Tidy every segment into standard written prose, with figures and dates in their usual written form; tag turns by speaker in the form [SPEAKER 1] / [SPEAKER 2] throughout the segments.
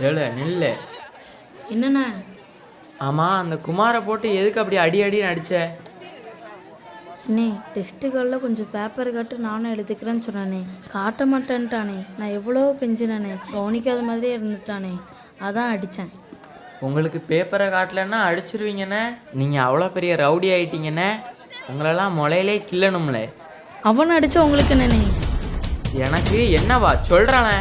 [SPEAKER 1] ஏழு நில்லு.
[SPEAKER 2] என்னண்ணா?
[SPEAKER 1] ஆமாம், அந்த குமாரை போட்டு எதுக்கு அப்படி அடி அடின்னு அடிச்ச?
[SPEAKER 2] அண்ணே, டெஸ்ட்டுகளில் கொஞ்சம் பேப்பர் காட்டு நானும் எழுதிக்கிறேன்னு சொன்னானே, காட்ட மாட்டேன்ட்டானே. நான் எவ்வளோ கெஞ்சினே, கவனிக்காத மாதிரியே இருந்துட்டானே, அதான் அடித்தேன்.
[SPEAKER 1] உங்களுக்கு பேப்பரை காட்டலன்னா அடிச்சிருவீங்கண்ணே. நீங்கள் அவ்வளோ பெரிய ரவுடி ஆயிட்டீங்கண்ணே. உங்களெல்லாம் முளையிலே கிள்ளணும்ல.
[SPEAKER 2] அவனை அடித்தா உங்களுக்கு என்னண்ணே?
[SPEAKER 1] எனக்கு என்னவா சொல்கிறானே?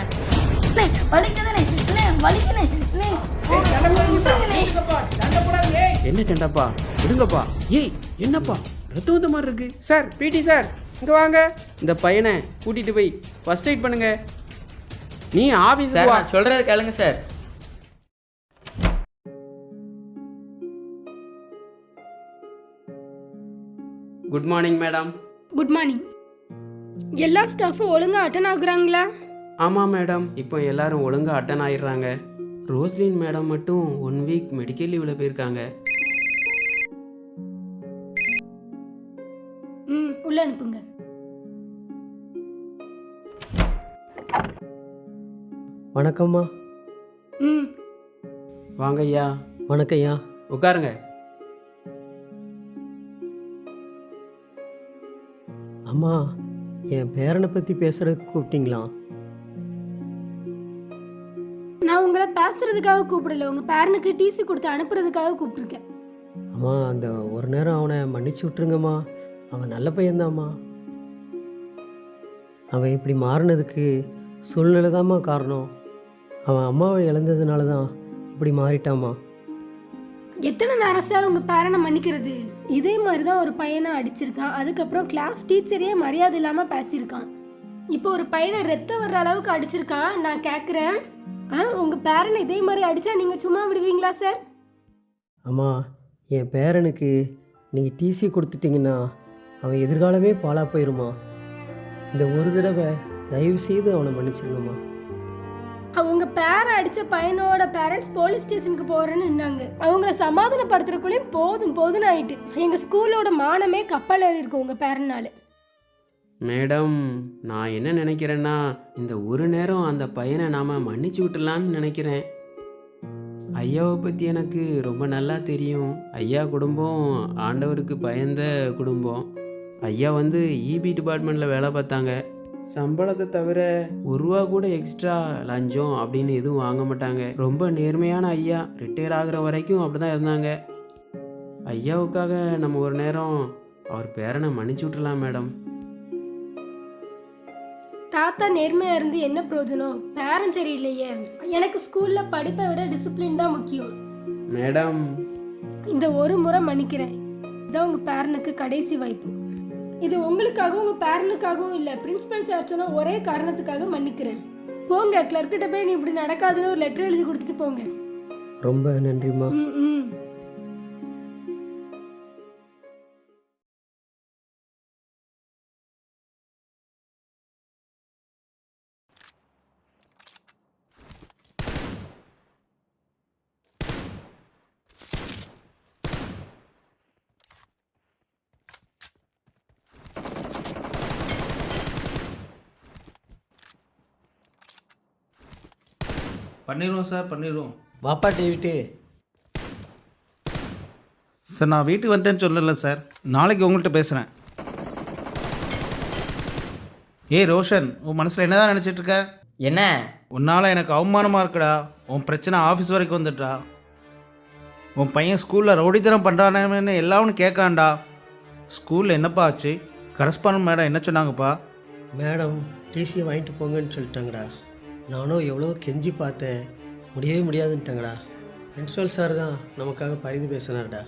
[SPEAKER 3] என்ன சண்டப்பா? விடுங்கப்பா. ஏய் என்னப்பா ரத்தம் வந்த மாதிரி இருக்கு.
[SPEAKER 4] சார், பிடி சார் இங்கே வாங்க.
[SPEAKER 3] இந்த பையனை கூட்டிகிட்டு போய் ஃபர்ஸ்ட் எய்ட் பண்ணுங்க. நீ ஆஃபீஸுக்கு
[SPEAKER 1] சார்,
[SPEAKER 3] வா.
[SPEAKER 1] நான் சொல்கிறது கேளுங்க sir.
[SPEAKER 3] Good morning madam.
[SPEAKER 5] Good morning. எல்லா ஸ்டாஃபும் ஒழுங்காக அட்டன் ஆகுறாங்களா?
[SPEAKER 3] ஆமாம் மேடம், இப்போ எல்லாரும் ஒழுங்காக அட்டன் ஆயிடுறாங்க. ரோஸ்லின் மேடம் மட்டும் 1 வீக் மெடிக்கல் லீவில் போயிருக்காங்க.
[SPEAKER 5] உள்ள அனுப்புங்க.
[SPEAKER 6] வணக்கம்மா.
[SPEAKER 3] வாங்க ஐயா.
[SPEAKER 6] வணக்கம் ஐயா.
[SPEAKER 3] உட்காருங்க.
[SPEAKER 6] அம்மா, என் பேரனை பற்றி பேசுகிறதுக்கு கூப்பிட்டீங்களா?
[SPEAKER 5] நான் உங்களை பேசுறதுக்காக கூப்பிடல, உங்க பேரனுக்கு டிசி கொடுத்து அனுப்புறதுக்காக கூப்பிட்டுருக்கேன்.
[SPEAKER 6] அம்மா, அந்த ஒரு நேரம் அவனை மன்னிச்சு விட்டுருங்கம்மா. அவன் நல்ல பையன்தாம்மா. அவன் இப்படி மாறினதுக்கு சூழ்நிலை தாம்மா காரணம். அவன் அம்மாவை இழந்ததுனால தான் இப்படி மாறிட்டாம்மா.
[SPEAKER 5] எத்தனை நேரம் சார் உங்க பேரனை மன்னிக்கிறது? இதே மாதிரி தான் ஒரு பையனை அடிச்சிருக்கான், அதுக்கப்புறம் கிளாஸ் டீச்சரையே மரியாதை இல்லாம பேசியிருக்கான். இப்போ ஒரு பையனை ரத்த வர்ற அளவுக்கு அடிச்சிருக்கான். நான் கேட்குறேன், உங்க பேரனை இதே மாதிரி அடிச்சா நீங்க சும்மா விடுவீங்களா சார்?
[SPEAKER 6] அம்மா, என் பேரனுக்கு நீங்கள் டிசி கொடுத்துட்டிங்கன்னா அவன் எதிர்காலமே பாழாக போயிருமா. இந்த ஒரு தடவை தயவு செய்து அவனை மன்னிச்சிருங்கம்மா.
[SPEAKER 5] அவங்க பேரை அடித்த பையனோட பேரண்ட்ஸ் போலீஸ் ஸ்டேஷனுக்கு போகிறேன்னு நின்னாங்க. அவங்கள சமாதானப்படுத்துறக்குள்ளேயும் போதும் போதுன்னு ஆயிட்டு. எங்கள் ஸ்கூலோட மானமே கப்பல் ஏறி இருக்கு உங்கள் பேரனால.
[SPEAKER 3] மேடம், நான் என்ன நினைக்கிறேன்னா, இந்த ஒரு நேரம் அந்த பையனை நாம் மன்னிச்சு விட்டுலான்னு நினைக்கிறேன். ஐயாவை பற்றி எனக்கு ரொம்ப நல்லா தெரியும். ஐயா குடும்பம் ஆண்டவருக்கு பயந்த குடும்பம். ஐயா வந்து இபி டிபார்ட்மெண்ட்டில் வேலை பார்த்தாங்க. சம்பளத்தை தவிர 1 ரூபா கூட எக்ஸ்ட்ரா லஞ்சம் அப்படின்னு எதுவும் வாங்க மாட்டாங்க. ரொம்ப நேர்மையான ஐயா. ரிட்டையர் ஆகிற வரைக்கும் அப்படி தான் இருந்தாங்க. ஐயாவுக்காக நம்ம ஒரு நேரம் அவர் பேரனை மன்னிச்சு விட்டுலாம் மேடம்.
[SPEAKER 5] தாத்தா நேர்மையா இருந்து என்ன பிரயோஜனம்? பேரன் சரியில்லையே. எனக்கு ஸ்கூல்ல படிப்பை விட டிசிப்ளின் தான் முக்கியம்.
[SPEAKER 3] மேடம்,
[SPEAKER 5] இந்த ஒரு முறை மன்னிக்கிறேன். இதான் உங்க பேரனுக்கு கடைசி வாய்ப்பு. இது உங்களுக்காகவும் உங்க பேரனுக்காகவும் இல்லை, பிரின்சிபல் சார் சொன்ன ஒரே காரணத்துக்காக மன்னிக்கிறேன். போங்க, கிளர்க்கிட்ட போய் நீ இப்படி நடக்காதுன்னு ஒரு லெட்டர் எழுதி கொடுத்துட்டு போங்க.
[SPEAKER 6] ரொம்ப நன்றிம்மா.
[SPEAKER 7] பண்ணிடுவோம் சார், பண்ணிடுவோம்.
[SPEAKER 6] வாப்பா டேவிட்டு.
[SPEAKER 7] சார், நான் வீட்டுக்கு வந்துட்டேன்னு சொல்லல சார், நாளைக்கு உங்கள்கிட்ட பேசுகிறேன். ஏய் ரோஷன், உன் மனசில் என்ன தான் நினச்சிட்ருக்க?
[SPEAKER 1] என்ன?
[SPEAKER 7] உன்னால் எனக்கு அவமானமாக இருக்குடா. உன் பிரச்சனை ஆஃபீஸ் வரைக்கும் வந்துட்டா. உன் பையன் ஸ்கூலில் ரவுடித்தனம் பண்ணுறானு எல்லாரும் கேட்காண்டா. ஸ்கூலில் என்னப்பா ஆச்சு? கரஸ்பாண்ட் மேடம் என்ன சொன்னாங்கப்பா?
[SPEAKER 6] மேடம் டிசி வாங்கிட்டு போங்கன்னு சொல்லிட்டாங்கடா. நானும் எவ்வளோ கெஞ்சி பார்த்தேன், முடியவே முடியாதுன்ட்டாங்கடா. பிரின்சிபல் சார் தான் நமக்காக பரிந்து பேசினார்டா.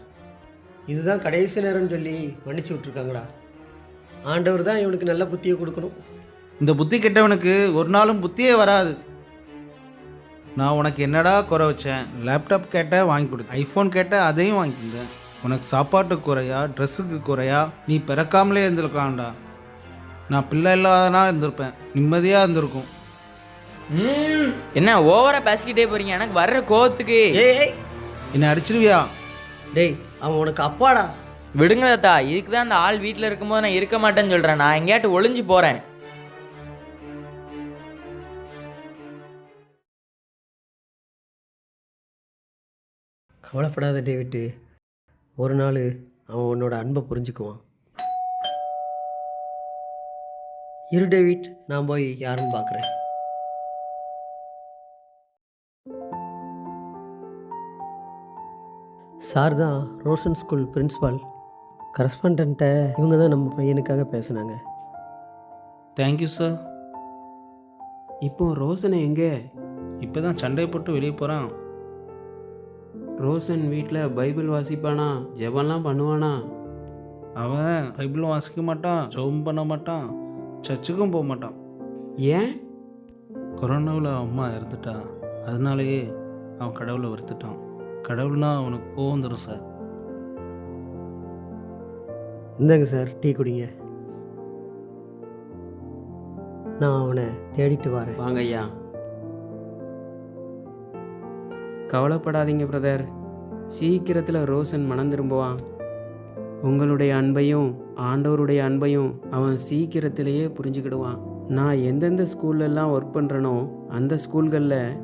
[SPEAKER 6] இதுதான் கடைசி நேரம்னு சொல்லி மன்னிச்சு விட்ருக்காங்கடா. ஆண்டவர் தான் இவனுக்கு நல்ல புத்தியை கொடுக்கணும்.
[SPEAKER 7] இந்த புத்தி கெட்டவனுக்கு ஒரு நாளும் புத்தியே வராது. நான் உனக்கு என்னடா குறை வச்சேன்? லேப்டாப் கேட்ட வாங்கி கொடுத்தேன், ஐஃபோன் கேட்ட அதையும் வாங்கியிருந்தேன். உனக்கு சாப்பாட்டுக்கு குறையா, ட்ரெஸ்ஸுக்கு குறையா? நீ பிறக்காமலே இருந்திருக்கலாம்டா. நான் பிள்ளை இல்லாதனா இருந்திருப்பேன், நிம்மதியாக இருந்திருக்கும்.
[SPEAKER 1] என்ன ஓவராக பேசிக்கிட்டே போகிறீங்க? எனக்கு வர்ற கோவத்துக்கு
[SPEAKER 6] ஏய்,
[SPEAKER 7] என்னை அடிச்சிருவியா?
[SPEAKER 6] டேய், அவன் உனக்கு அப்பாடா.
[SPEAKER 1] விடுங்க தாத்தா. இதுக்கு தான் அந்த ஆள் வீட்டில் இருக்கும்போது நான் இருக்க மாட்டேன்னு சொல்கிறேன். நான் எங்கேயாட்டு ஒளிஞ்சு போகிறேன்.
[SPEAKER 6] கவலைப்படாத டேவிட்டு, ஒரு நாள் அவன் உன்னோட அன்பை புரிஞ்சுக்குவான். இரு டேவிட், நான் போய் யாருன்னு பார்க்குறேன். சார் தான் ரோஷன் ஸ்கூல் பிரின்ஸிபால். கரஸ்பாண்டண்ட்டை இவங்க தான் நம்ம பையனுக்காக பேசுனாங்க.
[SPEAKER 7] Thank you sir.
[SPEAKER 3] இப்போ ரோஷனை எங்கே?
[SPEAKER 7] இப்போ தான் சண்டை போட்டு வெளியே போகிறான்.
[SPEAKER 3] ரோஷன் வீட்டில் பைபிள் வாசிப்பானா? ஜெபம்லாம் பண்ணுவானா?
[SPEAKER 7] அவன் பைபிளும் வாசிக்க மாட்டான், ஜெபம் பண்ண மாட்டான், சர்ச்சுக்கும் போக மாட்டான்.
[SPEAKER 3] ஏன்?
[SPEAKER 7] கொரோனாவில் அம்மா இறந்துட்டா, அதனாலேயே அவன் கடவுளை வெறுத்துட்டான். கடவுள்னா அவனுக்கு கோவம் தரும் சார்.
[SPEAKER 6] இந்தாங்க சார், டீ குடிங்க. நான் அவனை தேடிட்டு வரேன்.
[SPEAKER 3] வாங்க ஐயா. கவலைப்படாதீங்க பிரதர், சீக்கிரத்தில் ரோஷன் மனம் திரும்புவான். உங்களுடைய அன்பையும் ஆண்டவருடைய அன்பையும் அவன் சீக்கிரத்திலேயே புரிஞ்சுக்கிடுவான். நான் எந்தெந்த ஸ்கூல்லலாம் ஒர்க் பண்ணுறனோ அந்த ஸ்கூல்களில்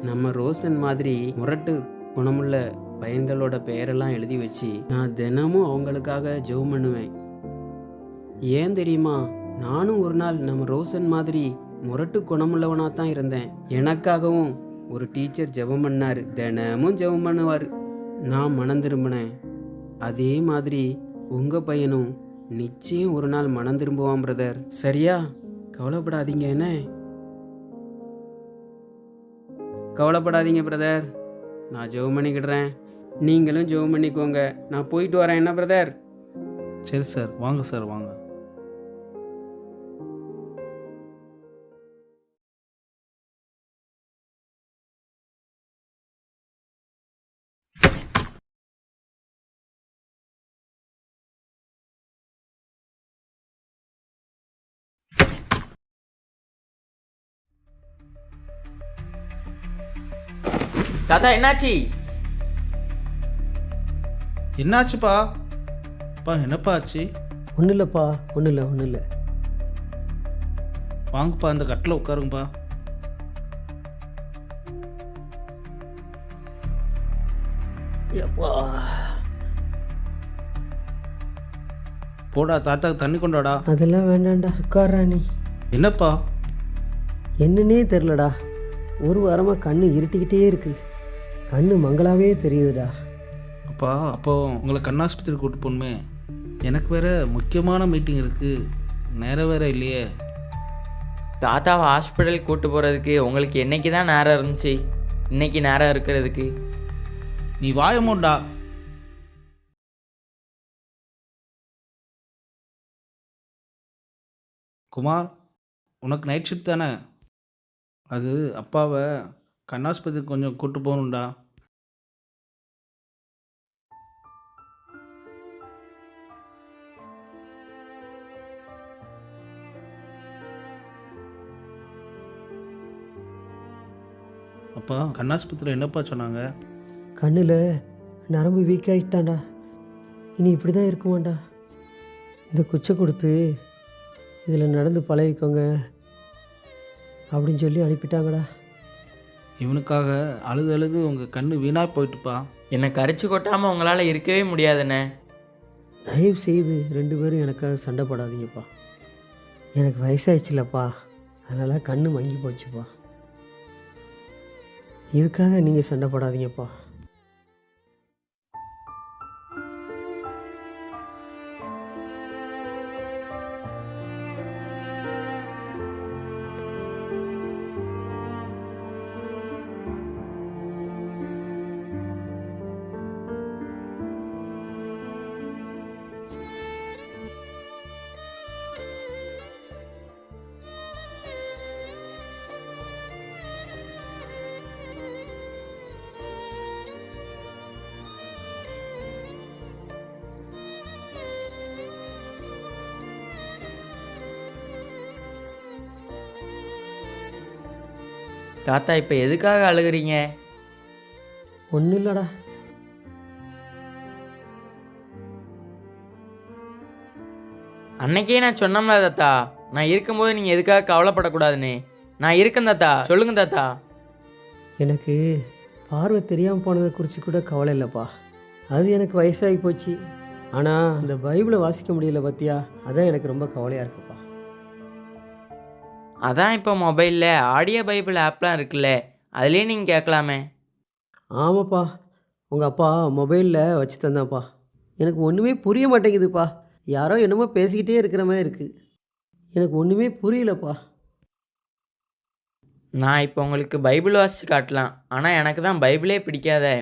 [SPEAKER 3] நம்ம ரோஷன் மாதிரி முரட்டு குணமுள்ள பையன்களோட பெயரெல்லாம் எழுதி வச்சு நான் தினமும் அவங்களுக்காக ஜெபம் பண்ணுவேன். ஏன் தெரியுமா? நானும் ஒரு நாள் நம்ம ரோஷன் மாதிரி முரட்டு குணமுள்ளவனாக தான் இருந்தேன். எனக்காகவும் ஒரு டீச்சர் ஜெபம் பண்ணார், தினமும் ஜெபம் பண்ணுவார். நான் மனம் திரும்பினேன். அதே மாதிரி உங்கள் பையனும் நிச்சயம் ஒரு நாள் மனம் திரும்புவான் பிரதர். சரியா? கவலைப்படாதீங்க. என்ன கவலைப்படாதீங்க பிரதர், நான் ஜெபம் பண்ணிக்கிடுறேன். நீங்களும் ஜெபம் பண்ணிக்கோங்க. நான் போயிட்டு வரேன். என்ன பிரதர்?
[SPEAKER 7] சரி சார், வாங்க சார், வாங்க.
[SPEAKER 1] தாத்தா என்னாச்சு?
[SPEAKER 7] என்னாச்சுப்பா? அப்பா என்னப்பா ஆச்சு?
[SPEAKER 6] ஒன்றும் இல்லைப்பா, ஒன்றும் இல்லை, ஒன்றும் இல்லை.
[SPEAKER 7] வாங்கப்பா, இந்த கட்டில் உட்காருங்கப்பா.
[SPEAKER 6] எப்பா,
[SPEAKER 7] போடா, தாத்தாக்கு தண்ணி கொண்டாடா.
[SPEAKER 6] அதெல்லாம் வேண்டாம்டா, உட்கார்றா நீ.
[SPEAKER 7] என்னப்பா?
[SPEAKER 6] என்னன்னே தெரிலடா, ஒரு வாரமாக கண்ணு இருட்டிக்கிட்டே இருக்கு. கண்ணு மங்களாவே தெரியுதுடா.
[SPEAKER 7] அப்பா, அப்போ உங்களை கண்ணாஸ்பத்திரி கூட்டு போகணுமே. எனக்கு வேற முக்கியமான மீட்டிங் இருக்குது, நேரம் வேற இல்லையே.
[SPEAKER 1] தாத்தாவை ஹாஸ்பிட்டலுக்கு கூட்டு போகிறதுக்கு உங்களுக்கு என்னைக்கு தான் நேரம் இருந்துச்சு? இன்னைக்கு நேரம் இருக்கிறதுக்கு?
[SPEAKER 7] நீ வாயமோண்டா. குமார், உனக்கு நைட் ஷிஃப்ட் தானே? அது அப்பாவை கண்ணாஸ்பத்திரிக்கு கொஞ்சம் கூட்டு போகணுண்டா. அப்பா, கண்ணாஸ்பத்திரியில் என்னப்பா சொன்னாங்க?
[SPEAKER 6] கண்ணில் நரம்பு வீக் ஆகிட்டான்டா. இனி இப்படி தான் இருக்குமாண்டா. இந்த குச்சை கொடுத்து இதில் நடந்து பழகிக்கோங்க அப்படின்னு சொல்லி அனுப்பிட்டாங்கடா.
[SPEAKER 7] இவனுக்காக அழுது அழுது உங்கள் கண்ணு வீணாக போயிட்டுப்பா.
[SPEAKER 1] என்னை கரிச்சு கொட்டாமல் உங்களால் இருக்கவே முடியாதுண்ணே.
[SPEAKER 6] தயவு செய்து 2 பேரும் எனக்காக சண்டை போடாதீங்கப்பா. எனக்கு வயசாகிடுச்சுலப்பா, அதனால் கண்ணு மங்கி போச்சுப்பா. இதுக்காக நீங்கள் சண்டை போடாதீங்கப்பா.
[SPEAKER 1] தாத்தா இப்போ எதுக்காக அழுகுறீங்க?
[SPEAKER 6] ஒன்றும் இல்லைடா.
[SPEAKER 1] அன்னைக்கே நான் சொன்னோம்ல தாத்தா, நான் இருக்கும்போது நீங்கள் எதுக்காக கவலைப்படக்கூடாதுன்னு. நான் இருக்கேன் தாத்தா, சொல்லுங்க தாத்தா.
[SPEAKER 6] எனக்கு பார்வை தெரியாமல் போனதை குறித்து கூட கவலை இல்லைப்பா. அது எனக்கு வயசாகி போச்சு. ஆனால் இந்த பைபிளை வாசிக்க முடியல பார்த்தியா, அதான் எனக்கு ரொம்ப கவலையாக இருக்குப்பா.
[SPEAKER 1] அதான் இப்போ மொபைலில் ஆடியோ பைபிள் ஆப்லாம் இருக்குல்ல, அதுலேயே நீங்கள் கேட்கலாமே.
[SPEAKER 6] ஆமாப்பா, உங்கள் அப்பா மொபைலில் வச்சு தந்தான்ப்பா. எனக்கு ஒன்றுமே புரிய மாட்டேங்குதுப்பா. யாரோ என்னமோ பேசிக்கிட்டே இருக்கிற மாதிரி இருக்குது. எனக்கு ஒன்றுமே புரியலப்பா.
[SPEAKER 1] நான் இப்போ உங்களுக்கு பைபிள் வாசித்து காட்டலாம், ஆனால் எனக்கு தான் பைபிளே பிடிக்காதே.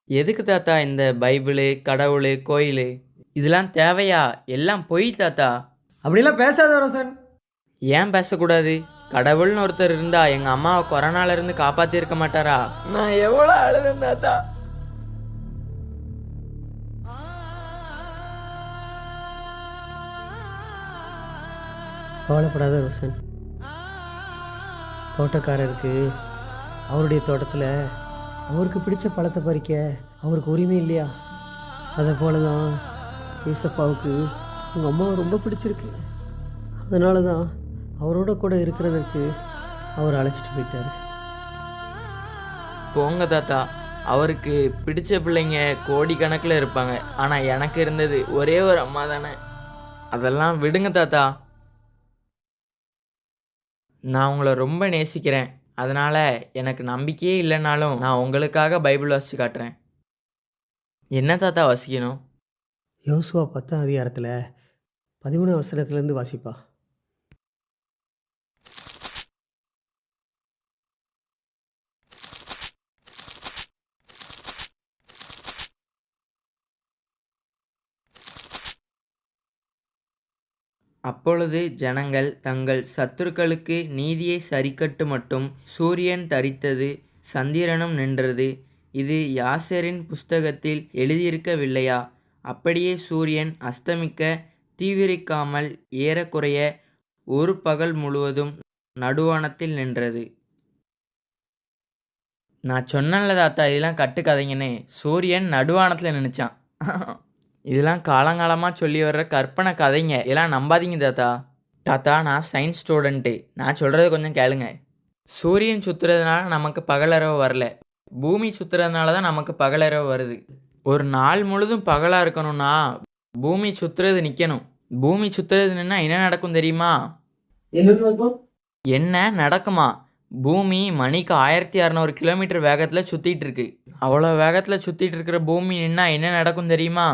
[SPEAKER 1] எதுக்கு தாத்தா இந்த பைபிளு, கடவுள், கோயில் இதெல்லாம் தேவையா? எல்லாம் பொய் தாத்தா.
[SPEAKER 6] அப்படிலாம் பேசாத ரோசன்.
[SPEAKER 1] ஏன் பேசக்கூடாது? கடவுள்னு ஒருத்தர் இருந்தா எங்கள் அம்மாவை கொரோனாலேருந்து காப்பாற்றிருக்க மாட்டாரா? நான் எவ்வளோ அழுதேன் தாத்தா.
[SPEAKER 6] கவலைப்படாத ரோசன். தோட்டக்காரருக்கு அவருடைய தோட்டத்தில் அவருக்கு பிடிச்ச பழத்தை பறிக்க அவருக்கு உரிமை இல்லையா? அதை போல தான் ஏசப்பாவுக்கு உங்கள் அம்மாவை ரொம்ப பிடிச்சிருக்கு. அதனால தான் அவரோட கூட இருக்கிறதுக்கு அவர் அழைச்சிட்டு போயிட்டார்.
[SPEAKER 1] போங்க தாத்தா, அவருக்கு பிடிச்ச பிள்ளைங்க கோடிக்கணக்கில் இருப்பாங்க, ஆனால் எனக்கு இருந்தது ஒரே ஒரு அம்மா தானே. அதெல்லாம் விடுங்க தாத்தா. நான் உங்களை ரொம்ப நேசிக்கிறேன். அதனால் எனக்கு நம்பிக்கையே இல்லைனாலும் நான் உங்களுக்காக பைபிள் வாசித்து காட்டுறேன். என்ன தாத்தா வாசிக்கணும்?
[SPEAKER 6] யோசுவா 10ஆம் அதிகாரத்தில் 13ஆம் வசனத்துலேருந்து வாசிப்பா.
[SPEAKER 1] அப்பொழுது ஜனங்கள் தங்கள் சத்துருக்களுக்கு நீதியை சரிக்கட்டு மட்டும் சூரியன் தரித்தது, சந்திரனும் நின்றது. இது யாசேரின் புஸ்தகத்தில் எழுதியிருக்கவில்லையா? அப்படியே சூரியன் அஸ்தமிக்க தீவிரிக்காமல் ஏறக்குறைய ஒரு பகல் முழுவதும் நடுவானத்தில் நின்றது. நான் சொன்னேன்ல தாத்தா, இதெல்லாம் கட்டுக்கதைங்கன்னு. சூரியன் நடுவானத்தில் நின்றுச்சான். இதெல்லாம் காலங்காலமாக சொல்லி வர்ற கற்பனை கதைங்க, இதெல்லாம் நம்பாதீங்க தாத்தா. தாத்தா, நான் சயின்ஸ் ஸ்டூடெண்ட்டு, நான் சொல்கிறது கொஞ்சம் கேளுங்க. சூரியன் சுற்றுறதுனால நமக்கு பகலரவு வரல, பூமி சுற்றுறதுனால தான் நமக்கு பகலரவு வருது. ஒரு நாள் முழுதும் பகலாக இருக்கணும்னா பூமி சுற்றுறது நிற்கணும். பூமி சுற்றுறது நின்னா என்ன நடக்கும் தெரியுமா? என்ன நடக்குமா? பூமி மணிக்கு 1600 கிலோமீட்டர் வேகத்தில் சுற்றிட்டு இருக்கு. அவ்வளோ வேகத்தில் சுற்றிட்டு இருக்கிற பூமி நின்னா என்ன நடக்கும் தெரியுமா?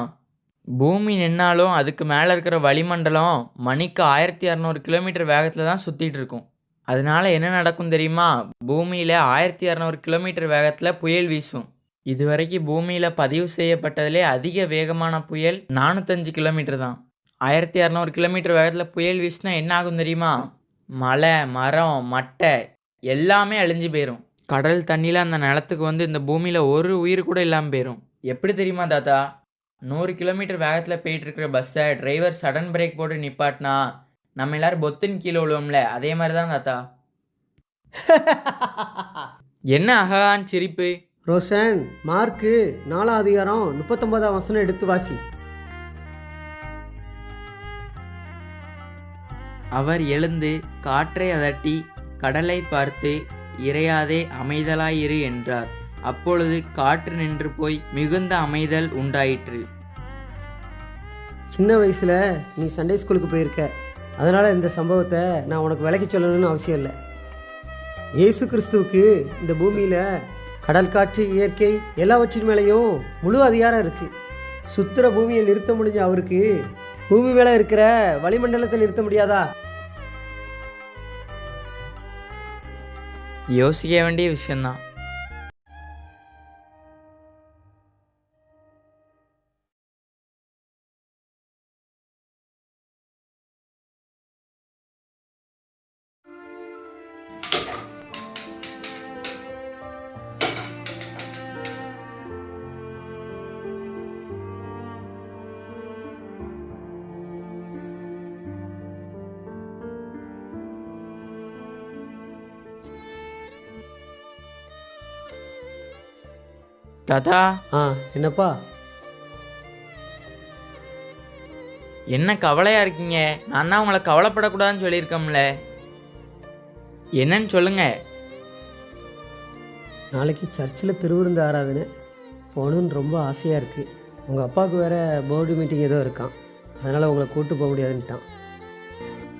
[SPEAKER 1] பூமி நின்னாலும் அதுக்கு மேலே இருக்கிற வளிமண்டலம் மணிக்கு 1600 கிலோமீட்டர் வேகத்தில் தான் சுற்றிட்டு இருக்கும். அதனால என்ன நடக்கும் தெரியுமா? பூமியில் 1600 கிலோமீட்டர் வேகத்தில் புயல் வீசும். இதுவரைக்கும் பூமியில் பதிவு செய்யப்பட்டதிலே அதிக வேகமான புயல் 405 கிலோமீட்டர் தான். 1600 கிலோமீட்டர் வேகத்தில் புயல் வீசினா என்ன ஆகும் தெரியுமா? மலை, மரம், மட்டை எல்லாமே அழிஞ்சு போயிடும். கடல் தண்ணியில் அந்த நிலத்துக்கு வந்து இந்த பூமியில் ஒரு உயிர் கூட இல்லாமல் போயிடும். எப்படி தெரியுமா தாத்தா? 100 கிலோமீட்டர் வேகத்தில் போயிட்டுருக்கிற பஸ்ஸை டிரைவர் சடன் பிரேக் போட்டு நிப்பாட்டினா நம்ம எல்லோரும் பொத்துன்னு கீழே விழுவோம்ல, அதே மாதிரி தான் தாத்தா. என்ன அகான் சிரிப்பு?
[SPEAKER 6] ரோஷன், மார்க்கு 4ஆம் அதிகாரம் 39ஆம் வசனம் எடுத்து வாசி.
[SPEAKER 1] அவர் எழுந்து காற்றை அதட்டி கடலை பார்த்து, இறையாதே அமைதலாயிரு என்றார். அப்பொழுது காற்று நின்று போய் மிகுந்த அமைதல் உண்டாயிற்று.
[SPEAKER 6] சின்ன வயசில் நீ சண்டே ஸ்கூலுக்கு போயிருக்க, அதனால் இந்த சம்பவத்தை நான் உனக்கு விளக்கி சொல்லணும்னு அவசியம் இல்லை. இயேசு கிறிஸ்துவுக்கு இந்த பூமியில் கடல், காற்று, இயற்கை எல்லாவற்றின் மேலேயும் முழு அதிகாரம் இருக்குது. சுத்திர பூமியை நிறுத்த முடிஞ்ச அவருக்கு பூமி மேலே இருக்கிற வளிமண்டலத்தை நிறுத்த முடியாதா?
[SPEAKER 1] யோசிக்க வேண்டிய விஷயந்தான். தாத்தா,
[SPEAKER 6] என்னப்பா?
[SPEAKER 1] என்ன கவலையாக இருக்கீங்க? நான் தான் உங்களை கவலைப்படக்கூடாதுன்னு சொல்லியிருக்கோம்ல. என்னன்னு சொல்லுங்க.
[SPEAKER 6] நாளைக்கு சர்ச்சில் திருவிருந்து ஆராதனை போகணுன்னு ரொம்ப ஆசையாக இருக்குது. உங்கள் அப்பாவுக்கு வேறு போர்டு மீட்டிங் ஏதோ இருக்கான், அதனால் உங்களை கூப்பிட்டு போக முடியாதுன்ட்டான்.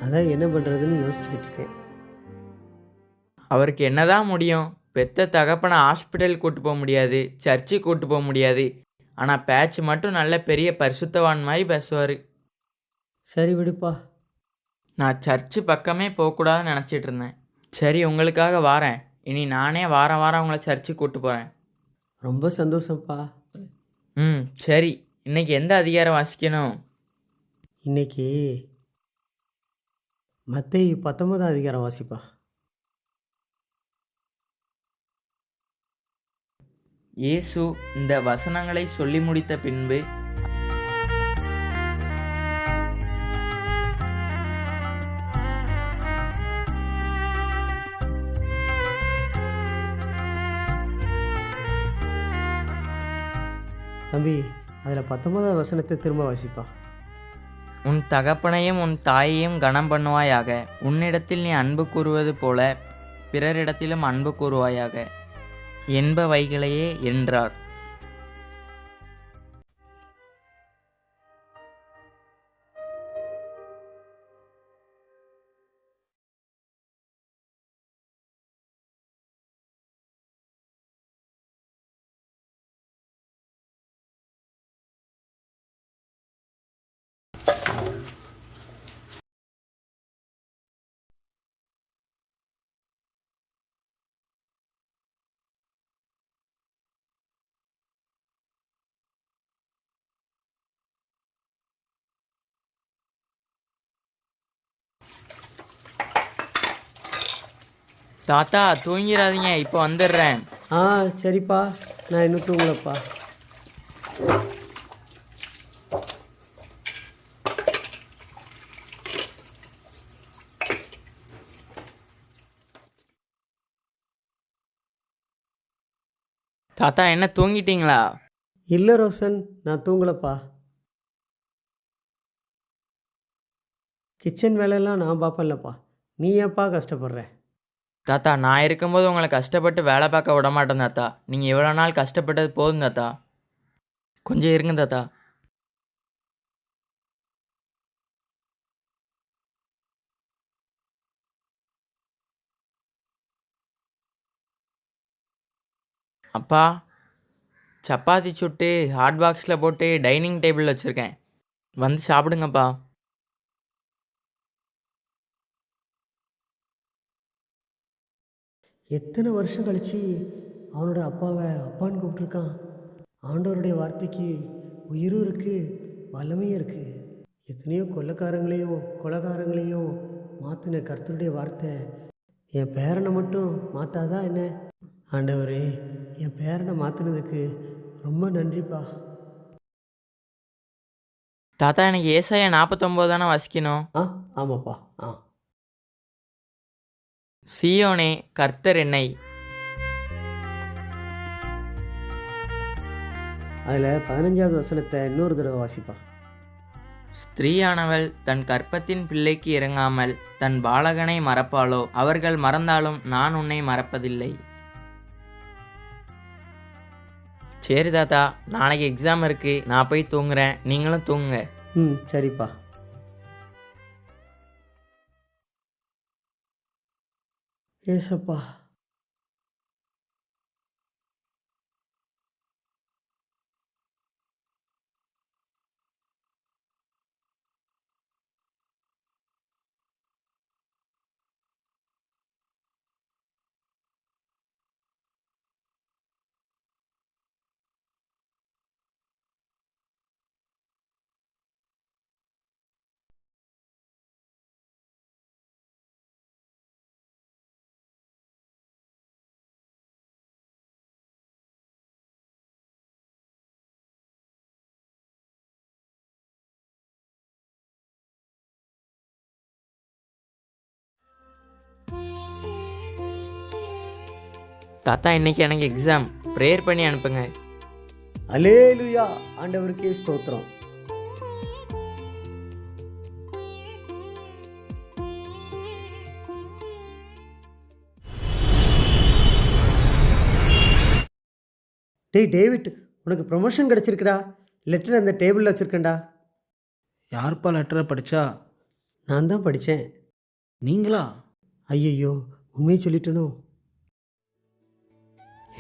[SPEAKER 6] அதான் என்ன பண்ணுறதுன்னு யோசிச்சுக்கிட்டு இருக்கேன்.
[SPEAKER 1] அவருக்கு என்னதான் முடியும்? பெத்த தகப்பனை ஹாஸ்பிட்டல் கூட்டு போக முடியாது, சர்ச்சுக்கு கூட்டு போக முடியாது. ஆனால் பேட்ச் மட்டும் நல்ல பெரிய பரிசுத்தவான் மாதிரி பேசுவார்.
[SPEAKER 6] சரி விடுப்பா.
[SPEAKER 1] நான் சர்ச்சு பக்கமே போகக்கூடாதுன்னு நினச்சிட்டு இருந்தேன். சரி, உங்களுக்காக வாரேன். இனி நானே வாரம் வாரம் உங்களை சர்ச்சுக்கு கூப்பிட்டு போகிறேன்.
[SPEAKER 6] ரொம்ப சந்தோஷம்ப்பா.
[SPEAKER 1] சரி, இன்னைக்கு எந்த அதிகாரம் வாசிக்கணும்?
[SPEAKER 6] இன்னைக்கு மத்தேயு 19 அதிகாரம் வாசிப்பா.
[SPEAKER 1] இயேசு இந்த வசனங்களை சொல்லி முடித்த பின்பு
[SPEAKER 6] தம்பி, அதில் 19 வசனத்தை திரும்ப வாசிப்பா.
[SPEAKER 1] உன் தகப்பனையும் உன் தாயையும் கனம் பண்ணுவாயாக. உன்னிடத்தில் நீ அன்பு கூறுவது போல பிறரிடத்திலும் அன்பு கூறுவாயாக என்பவைகளையே என்றார். தாத்தா, தூங்கிடாதீங்க, இப்போ வந்துடுறேன்.
[SPEAKER 6] சரிப்பா, நான் இன்னும் தூங்கலப்பா.
[SPEAKER 1] தாத்தா, என்ன தூங்கிட்டீங்களா?
[SPEAKER 6] இல்லை ரோஷன், நான் தூங்கலப்பா. கிச்சன் வேலையெல்லாம் நான் பார்ப்பேன்லப்பா, நீ ஏன்ப்பா கஷ்டப்படுற?
[SPEAKER 1] தாத்தா, நான் இருக்கும்போது உங்களை கஷ்டப்பட்டு வேலை பார்க்க விட மாட்டேன் தாத்தா. நீங்கள் எவ்வளோ நாள் கஷ்டப்பட்டது போதும் தாத்தா. கொஞ்சம் இருங்க தாத்தா. அப்பா, சப்பாத்தி சுட்டு ஹாட் பாக்ஸில் போட்டு டைனிங் டேபிளில் வச்சுருக்கேன், வந்து சாப்பிடுங்கப்பா.
[SPEAKER 6] எத்தனை வருஷம் கழித்து அவனோட அப்பாவை அப்பான்னு கூப்பிட்ருக்கான். ஆண்டவருடைய வார்த்தைக்கு உயிரும் இருக்குது, வல்லமையும் இருக்குது. எத்தனையோ கொலைகாரங்களையும் மாற்றின கர்த்தருடைய வார்த்தை என் பேரனை மட்டும் மாற்றாதா என்ன? ஆண்டவரே, என் பேரனை மாற்றினதுக்கு ரொம்ப நன்றிப்பா.
[SPEAKER 1] தாத்தா, எனக்கு ஏசாயா 49 தானே வாசிக்கணும்?
[SPEAKER 6] ஆமாப்பா.
[SPEAKER 1] சீயோனே, கர்த்தர் என்னை.
[SPEAKER 6] அதில் 15வது வசனத்தை இன்னொரு தடவை வாசிப்பா.
[SPEAKER 1] ஸ்திரீயானவள் தன் கற்பத்தின் பிள்ளைக்கு இறங்காமல் தன் பாலகனை மறப்பாளோ? அவர்கள் மறந்தாலும் நான் உன்னை மறப்பதில்லை. சரி தாத்தா, நாளைக்கு எக்ஸாம் இருக்குது, நான் போய் தூங்குறேன், நீங்களும் தூங்குங்க.
[SPEAKER 6] சரிப்பா. ஏசப்பா,
[SPEAKER 1] தாத்தா, இன்னைக்கு எனக்கு எக்ஸாம், ப்ரேயர் பண்ணி அனுப்புங்க.
[SPEAKER 6] அல்லேலூயா, ஆண்டவருக்கே ஸ்தோத்திரம். டேய் டேவிட், உனக்கு ப்ரொமோஷன் கிடச்சிருக்குடா. லெட்டர் அந்த டேபிளில் வச்சுருக்கேன்டா.
[SPEAKER 7] யார்ப்பா லெட்டரை படித்தா?
[SPEAKER 6] நான் தான் படித்தேன்.
[SPEAKER 7] நீங்களா?
[SPEAKER 6] ஐயையோ, உண்மையை சொல்லிட்டனோ?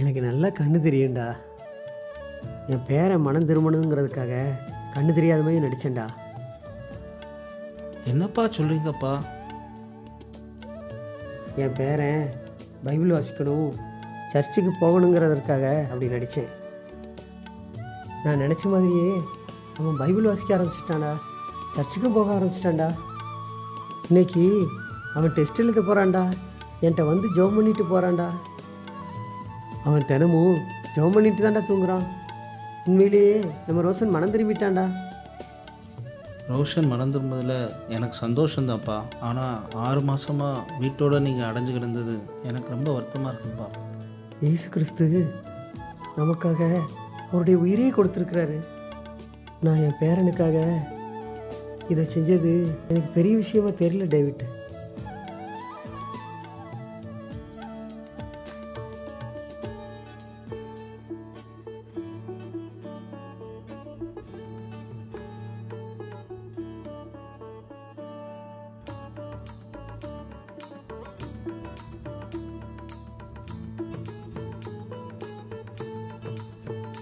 [SPEAKER 6] எனக்கு நல்லா கண்ணு தெரியும்டா. என் பேரை மனம் திரும்பணுங்கிறதுக்காக கண்ணு தெரியாத மாதிரி நடித்தேன்டா.
[SPEAKER 7] என்னப்பா சொல்கிறீங்கப்பா?
[SPEAKER 6] என் பேரன் பைபிள் வாசிக்கணும், சர்ச்சுக்கு போகணுங்கிறதற்காக அப்படி நடித்தேன். நான் நினச்ச மாதிரியே அவன் பைபிள் வாசிக்க ஆரம்பிச்சிட்டான்டா, சர்ச்சுக்கும் போக ஆரம்பிச்சிட்டான்டா. இன்னைக்கு அவன் டெஸ்ட் எழுத போகிறான்டா, என்கிட்ட வந்து ஜெபம் பண்ணிட்டு போகிறான்டா. அவன் தினமும் ஜெபம் பண்ணிட்டு தான்டா தூங்குறான். உண்மையிலேயே நம்ம ரோஷன் மனம் திரும்பிட்டான்டா.
[SPEAKER 7] ரோஷன் மனம் திரும்பதில் எனக்கு சந்தோஷம்தான்ப்பா. ஆனால் 6 மாதமாக வீட்டோட நீங்கள் அடைஞ்சு கிடந்தது எனக்கு ரொம்ப வருத்தமாக இருக்குப்பா.
[SPEAKER 6] இயேசு கிறிஸ்து நமக்காக அவருடைய உயிரையே கொடுத்துருக்கிறாரு. நான் என் பேரனுக்காக இதை செஞ்சது எனக்கு பெரிய விஷயமா தெரியல டேவிட்.